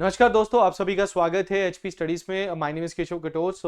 नमस्कार दोस्तों, आप सभी का स्वागत है एचपी स्टडीज में। My name is Keshav Katoch.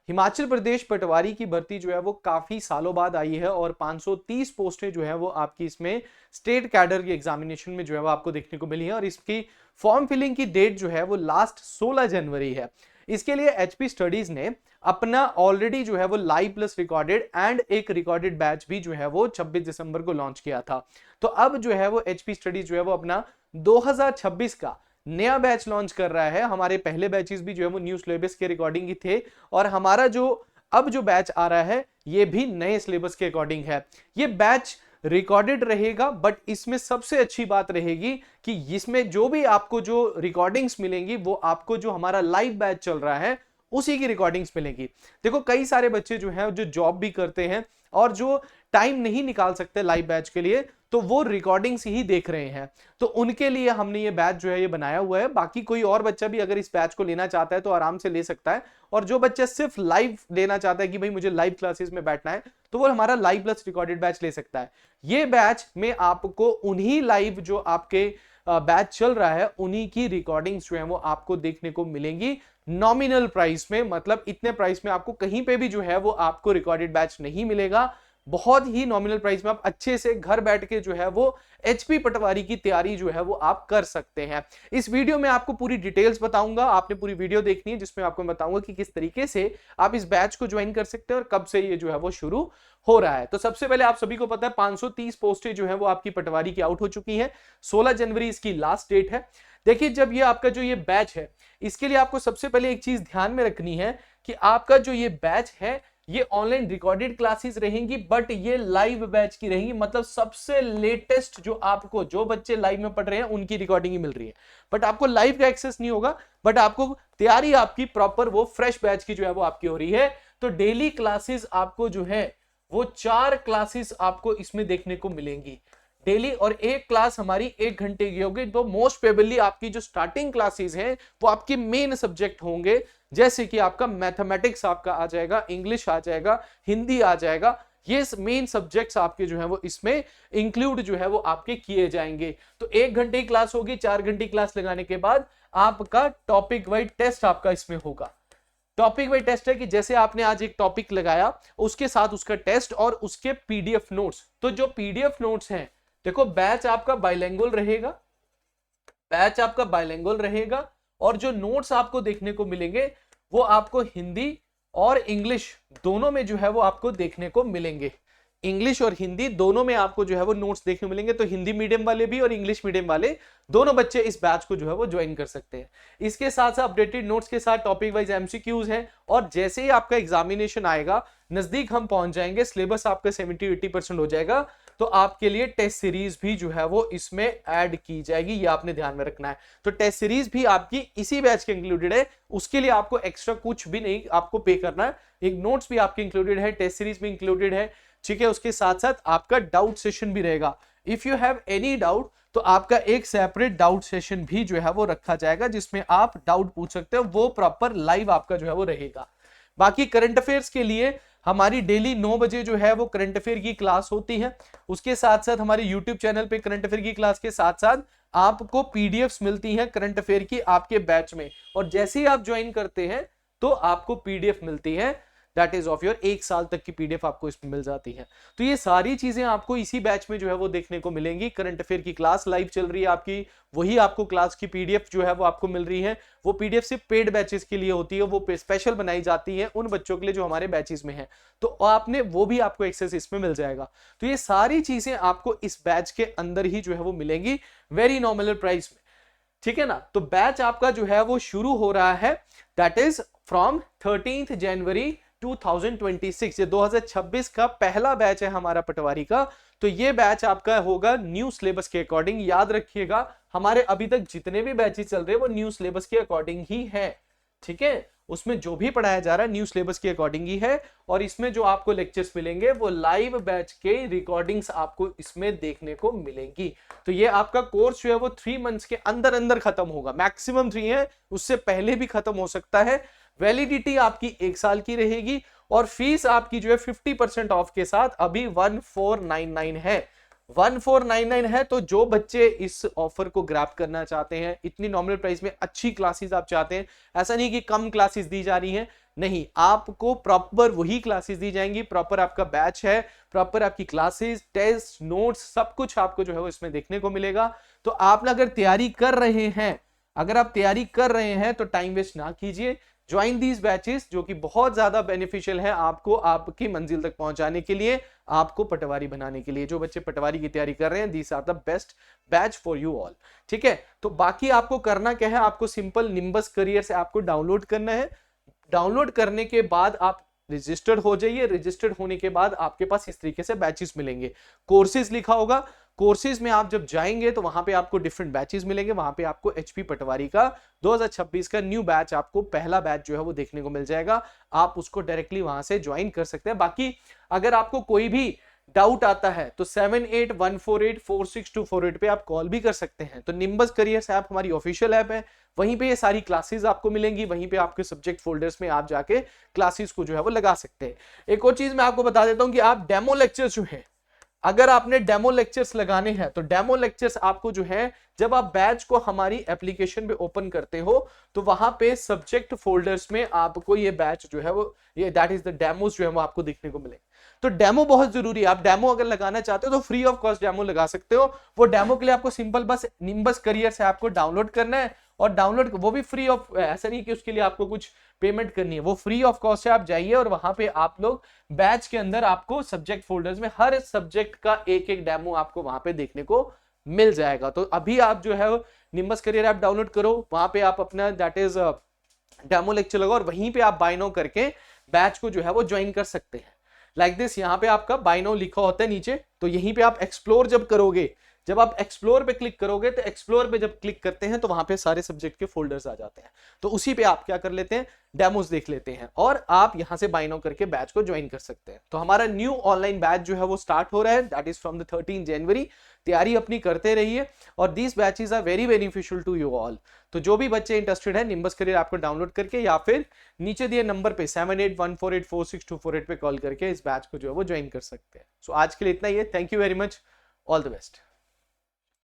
Himachal Pradesh पटवारी की भर्ती जो है वो काफी सालों बाद आई है और 530 पोस्टें जो है वो आपकी इसमें स्टेट कैडर की एग्जामिनेशन में जो है वो आपको देखने को मिली है और इसकी फॉर्म फिलिंग की डेट जो है वो लास्ट 16 जनवरी है। इसके लिए एचपी स्टडीज ने अपना ऑलरेडी जो है वो लाइव प्लस रिकॉर्डेड एंड एक रिकॉर्डेड बैच भी जो है वो 26 दिसंबर को लॉन्च किया था। तो अब जो है वो एचपी स्टडीज जो है वो अपना 2026 का नया बैच लॉन्च कर रहा है। हमारे पहले बैचेस भी जो है वो न्यू सिलेबस के अकॉर्डिंग ही थे और हमारा जो अब जो बैच आ रहा है ये भी नए सिलेबस के अकॉर्डिंग है। ये बैच रिकॉर्डेड रहेगा, बट इसमें सबसे अच्छी बात रहेगी कि इसमें जो भी आपको जो रिकॉर्डिंग्स मिलेंगी वो आपको जो हमारा लाइव बैच चल रहा है उसी की रिकॉर्डिंग्स मिलेंगी। देखो, कई सारे बच्चे जो हैं जो जॉब भी करते हैं और जो टाइम नहीं निकाल सकते लाइव बैच के लिए, तो वो रिकॉर्डिंग्स ही देख रहे हैं। तो उनके लिए हमने ये बैच जो है ये बनाया हुआ है। बाकी कोई और बच्चा भी अगर इस बैच को लेना चाहता है तो आराम से ले सकता है, और जो बच्चा सिर्फ लाइव लेना चाहता है कि भाई मुझे लाइव क्लासेस में बैठना है तो वो हमारा लाइव प्लस रिकॉर्डेड बैच ले सकता है। ये बैच में आपको उन्हीं लाइव जो आपके बैच चल रहा है उन्हीं की रिकॉर्डिंग्स जो है वो आपको देखने को मिलेंगी नॉमिनल प्राइस में। मतलब इतने प्राइस में आपको कहीं पे भी जो है वो आपको रिकॉर्डेड बैच नहीं मिलेगा। बहुत ही नॉमिनल प्राइस में आप अच्छे से घर बैठ के जो है वो एचपी पटवारी की तैयारी जो है वो आप कर सकते हैं। इस वीडियो में आपको पूरी डिटेल्स बताऊंगा, आपने पूरी वीडियो देखनी है जिसमें आपको बताऊंगा कि किस तरीके से आप इस बैच को ज्वाइन कर सकते हैं और कब से ये जो है वो शुरू हो रहा है। तो सबसे पहले आप सभी को पता है 530 पोस्टें जो है वो आपकी पटवारी की आउट हो चुकी हैं। 16 जनवरी इसकी लास्ट डेट है। देखिए, जब ये आपका जो ये बैच है इसके लिए आपको सबसे पहले एक चीज ध्यान में रखनी है कि आपका जो ये बैच है ये ऑनलाइन रिकॉर्डेड क्लासेस रहेंगी, बट ये लाइव बैच की रहेंगी। मतलब सबसे लेटेस्ट जो आपको जो बच्चे लाइव में पढ़ रहे हैं उनकी रिकॉर्डिंग ही मिल रही है, बट आपको लाइव का एक्सेस नहीं होगा। बट आपको तैयारी आपकी प्रॉपर वो फ्रेश बैच की जो है वो आपकी हो रही है। तो डेली क्लासेस आपको जो है वो 4 क्लासेस आपको इसमें देखने को मिलेंगी डेली, और एक क्लास हमारी 1 घंटे की होगी। तो मोस्ट प्रोबेबली आपकी जो स्टार्टिंग क्लासेस हैं वो आपके मेन सब्जेक्ट होंगे, जैसे कि आपका मैथमेटिक्स आपका आ जाएगा, इंग्लिश आ जाएगा, हिंदी आ जाएगा। ये मेन सब्जेक्ट्स आपके जो है वो इसमें इंक्लूड जो है वो आपके किए जाएंगे। तो 1 घंटे की क्लास होगी, 4 घंटे की क्लास लगाने के बाद आपका टॉपिक वाइज टेस्ट आपका इसमें होगा। टॉपिक वाइज टेस्ट है कि जैसे आपने आज एक टॉपिक लगाया उसके साथ उसका टेस्ट और उसके पीडीएफ नोट्स। तो जो पीडीएफ नोट्स हैं, देखो बैच आपका बाइलिंगुअल रहेगा, बैच आपका बाइलिंगुअल रहेगा और जो नोट्स आपको देखने को मिलेंगे वो आपको हिंदी और इंग्लिश दोनों में जो है वो आपको देखने को मिलेंगे। इंग्लिश और हिंदी दोनों में आपको जो है वो नोट्स देखने मिलेंगे। तो हिंदी मीडियम वाले भी और इंग्लिश मीडियम वाले दोनों बच्चे इस बैच को जो है वो ज्वाइन कर सकते हैं। इसके साथ साथ अपडेटेड नोट्स के साथ टॉपिक वाइज एमसीक्यूज हैं, और जैसे ही आपका एग्जामिनेशन आएगा, नजदीक हम पहुंच जाएंगे, सिलेबस आपका 70-80% हो जाएगा, तो आपके लिए टेस्ट सीरीज भी जो है वो इसमें ऐड की जाएगी। ये आपने ध्यान में रखना है। तो टेस्ट सीरीज भी आपकी इसी बैच के इंक्लूडेड है, उसके लिए आपको एक्स्ट्रा कुछ भी नहीं आपको पे करना है। एक नोट्स भी आपके इंक्लूडेड है, टेस्ट सीरीज भी इंक्लूडेड है, ठीक है। उसके साथ साथ आपका डाउट सेशन भी रहेगा। If you have any doubt तो आपका एक सेपरेट डाउट सेशन भी जो है वो रखा जाएगा जिसमें आप डाउट पूछ सकते हो, वो प्रॉपर लाइव आपका जो है वो रहेगा। बाकी करंट अफेयर्स के लिए हमारी डेली 9 बजे जो है वो करंट अफेयर की क्लास होती है। उसके साथ साथ हमारे यूट्यूब चैनल पे करंट अफेयर की क्लास के साथ साथ आपको पीडीएफ्स मिलती हैं करंट अफेयर की आपके बैच में, और जैसे ही आप ज्वाइन करते हैं तो आपको पीडीएफ मिलती है, दैट इज ऑफ योर 1 साल तक की पीडीएफ आपको इसमें मिल जाती है। तो ये सारी चीजें आपको इसी बैच में जो है वो देखने को मिलेंगी। करंट अफेयर की क्लास लाइव चल रही है आपकी, वही आपको क्लास की पीडीएफ जो है वो आपको मिल रही है। वो पीडीएफ सिर्फ पेड बैचेस के लिए होती है, वो स्पेशल बनाई जाती है उन बच्चों के लिए जो हमारे बैचेस में है, तो आपने वो भी आपको एक्सेस इसमें मिल जाएगा। तो ये सारी चीजें आपको इस बैच के अंदर ही जो है वो मिलेंगी वेरी नॉमिनल प्राइस में, ठीक है ना। तो बैच आपका जो है वो शुरू हो रहा है, दैट इज फ्रॉम 13 जनवरी 2026। ये 2026 का पहला बैच है हमारा पटवारी का। तो ये बैच आपका होगा न्यू सिलेबस के अकॉर्डिंग। याद रखिएगा, हमारे अभी तक जितने भी बैचेस चल रहे हैं वो न्यू सिलेबस के अकॉर्डिंग ही है, ठीक है। उसमें जो भी पढ़ाया जा रहा है न्यू सिलेबस के अकॉर्डिंग ही है, और इसमें जो आपको लेक्चर्स मिलेंगे वो लाइव बैच के रिकॉर्डिंग्स आपको इसमें देखने को मिलेंगी। तो ये आपका कोर्स जो है वो 3 मंथ्स के अंदर अंदर खत्म होगा, मैक्सिमम 3 है, उससे पहले भी खत्म हो सकता है। वैलिडिटी आपकी 1 साल की रहेगी, और फीस आपकी जो है 50% ऑफ के साथ अभी 1499 है। 1499 है। तो जो बच्चे इस ऑफर को ग्रैब करना चाहते हैं, इतनी नॉमिनल प्राइस में अच्छी क्लासेस आप चाहते हैं, ऐसा नहीं कि कम क्लासेस दी जा रही हैं, नहीं, आपको प्रॉपर वही क्लासेस दी जाएंगी, प्रॉपर आपका बैच है, प्रॉपर आपकी क्लासेस, टेस्ट, नोट्स, सब कुछ आपको जो है वो इसमें देखने को मिलेगा। तो आप अगर तैयारी कर रहे हैं, अगर आप तैयारी कर रहे हैं तो टाइम वेस्ट ना कीजिए, ज्वाइन दीज बैचेस, जो कि बहुत ज्यादा बेनिफिशियल है आपको, आपकी मंजिल तक पहुंचाने के लिए, आपको पटवारी बनाने के लिए। जो बच्चे पटवारी की तैयारी कर रहे हैं, these are the best batch for you all. ठीक है, तो बाकी आपको करना क्या है, आपको सिंपल निम्बस करियर से आपको डाउनलोड करना है। डाउनलोड करने के बाद आप रजिस्टर्ड हो जाइए। रजिस्टर्ड होने के बाद आपके पास इस तरीके से बैचेस मिलेंगे, कोर्सेज लिखा होगा। कोर्सेज में आप जब जाएंगे तो वहां पे आपको डिफरेंट बैचेस मिलेंगे, वहां पे आपको एचपी पटवारी का 2026 का न्यू बैच, आपको पहला बैच जो है वो देखने को मिल जाएगा। आप उसको डायरेक्टली वहां से ज्वाइन कर सकते हैं। बाकी अगर आपको कोई भी डाउट आता है तो 7814846248 पे आप कॉल भी कर सकते हैं। तो निम्बस करियर्स ऐप हमारी ऑफिशियल ऐप है, वहीं पे ये सारी क्लासेस आपको मिलेंगी, वहीं पे आपके सब्जेक्ट फोल्डर्स में आप जाके क्लासेस को जो है वो लगा सकते हैं। एक और चीज मैं आपको बता देता हूं कि आप डेमो लेक्चर्स जो है, अगर आपने डेमो लेक्चर्स लगाने हैं तो डेमो लेक्चर्स आपको जो है, जब आप बैच को हमारी एप्लीकेशन पे ओपन करते हो तो वहां पे सब्जेक्ट फोल्डर्स में आपको ये बैच जो है वो, ये दैट इज द डेमोस जो है वो आपको देखने को मिलेंगे। तो डेमो बहुत जरूरी है। आप डेमो अगर लगाना चाहते हो तो फ्री ऑफ कॉस्ट डेमो लगा सकते हो। वो डेमो के लिए आपको सिंपल बस निम्बस करियर से आपको डाउनलोड करना है, और डाउनलोड वो भी फ्री ऑफ, ऐसा नहीं कि उसके लिए आपको कुछ पेमेंट करनी है, वो फ्री ऑफ कॉस्ट है। आप जाइए और वहां पे आप लोग बैच के अंदर आपको सब्जेक्ट फोल्डर्स में हर सब्जेक्ट का एक एक डेमो आपको वहां पे देखने को मिल जाएगा। तो अभी आप जो है निम्बस करियर ऐप डाउनलोड करो, वहां पे आप अपना दैट इज डेमो लेक्चर लगाओ, और वहीं पे आप बाय नाउ करके बैच को जो है वो ज्वाइन कर सकते हैं। लाइक दिस, यहाँ पे आपका बाय नाउ लिखा होता है नीचे, तो यहीं पे आप एक्सप्लोर जब करोगे, जब आप एक्सप्लोर पे क्लिक करोगे, तो एक्सप्लोर पे जब क्लिक करते हैं तो वहां पे सारे सब्जेक्ट के फोल्डर्स आ जाते हैं। तो उसी पे आप क्या कर लेते हैं, डेमोस देख लेते हैं, और आप यहां से बाय नाउ करके बैच को ज्वाइन कर सकते हैं। तो हमारा न्यू ऑनलाइन बैच जो है वो स्टार्ट हो रहा है, that is from the 13 January. तैयारी अपनी करते रहिए, और these batches are very beneficial to you all. तो जो भी बच्चे इंटरेस्टेड है, निम्बस करियर आपको डाउनलोड करके या फिर नीचे दिए नंबर पे 7814846248 पे कॉल करके इस बैच को जो है वो ज्वाइन कर सकते हैं। सो आज के लिए इतना ही है। Thank you very much, all the best.